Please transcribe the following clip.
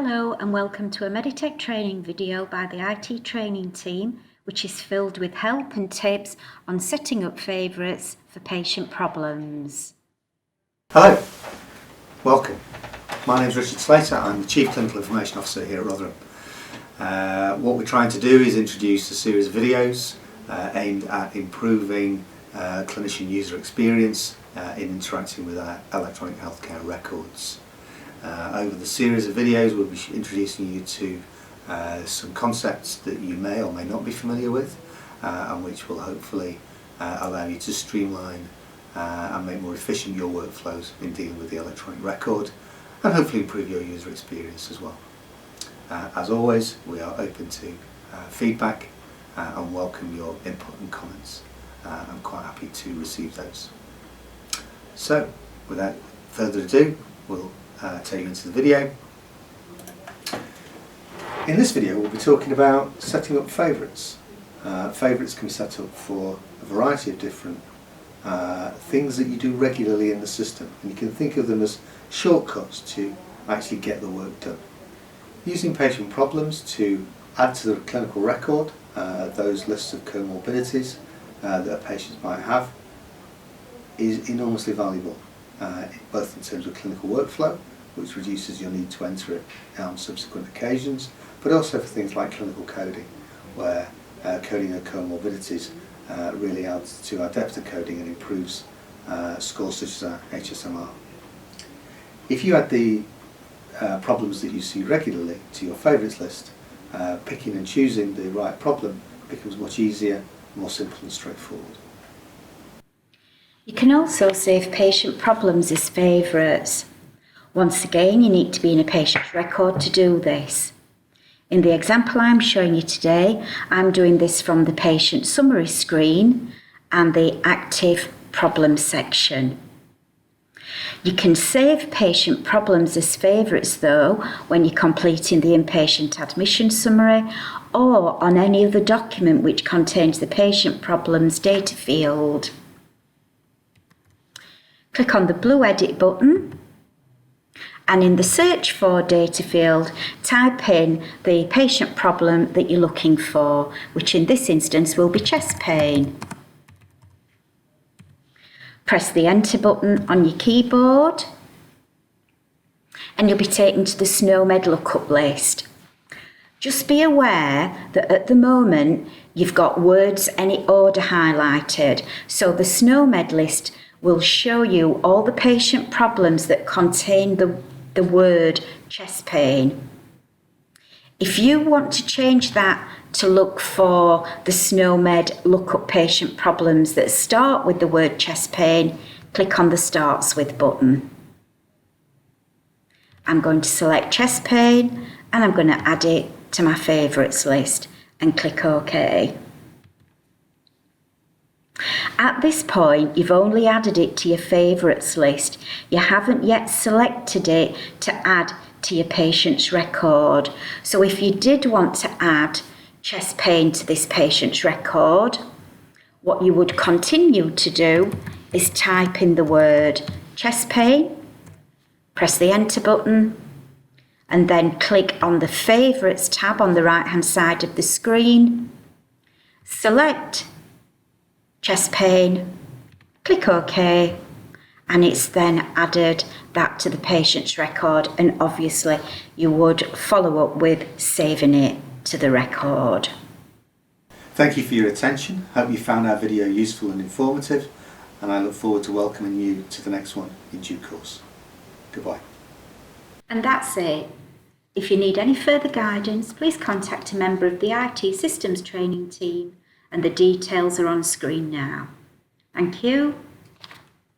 Hello and welcome to a Meditech training video by the IT training team, which is filled with help and tips on setting up favourites for patient problems. Hello, welcome. My name is Richard Slater. I'm the Chief Clinical Information Officer here at Rotherham. What we're trying to do is introduce a series of videos aimed at improving clinician user experience in interacting with our electronic healthcare records. Over the series of videos we'll be introducing you to some concepts that you may or may not be familiar with and which will hopefully allow you to streamline and make more efficient your workflows in dealing with the electronic record and hopefully improve your user experience as well. As always, we are open to feedback and welcome your input and comments. I'm quite happy to receive those. So without further ado, we'll take you into the video. In this video we'll be talking about setting up favourites. Favourites can be set up for a variety of different things that you do regularly in the system, and you can think of them as shortcuts to actually get the work done. Using patient problems to add to the clinical record those lists of comorbidities that patients might have is enormously valuable, both in terms of clinical workflow, which reduces your need to enter it on subsequent occasions, but also for things like clinical coding, where coding of comorbidities really adds to our depth of coding and improves scores such as our HSMR. If you add the problems that you see regularly to your favourites list, picking and choosing the right problem becomes much easier, more simple and straightforward. You can also save patient problems as favourites. Once again, you need to be in a patient's record to do this. In the example I'm showing you today, I'm doing this from the patient summary screen and the active problems section. You can save patient problems as favourites though when you're completing the inpatient admission summary or on any other document which contains the patient problems data field. Click on the blue edit button, and in the search for data field, type in the patient problem that you're looking for, which in this instance will be chest pain. Press the enter button on your keyboard and you'll be taken to the SNOMED lookup list. Just be aware that at the moment you've got words any order highlighted, so the SNOMED list will show you all the patient problems that contain the word chest pain. If you want to change that to look for the SNOMED lookup patient problems that start with the word chest pain, click on the Starts With button. I'm going to select chest pain and I'm going to add it to my favourites list and click OK. At this point, you've only added it to your favourites list. You haven't yet selected it to add to your patient's record. So if you did want to add chest pain to this patient's record, what you would continue to do is type in the word chest pain, press the enter button, and then click on the favourites tab on the right hand side of the screen, select chest pain, click OK, and it's then added that to the patient's record, and obviously you would follow up with saving it to the record. Thank you for your attention. Hope you found our video useful and informative, and I look forward to welcoming you to the next one in due course. Goodbye. And that's it. If you need any further guidance, please contact a member of the IT systems training team, and the details are on screen now. Thank you.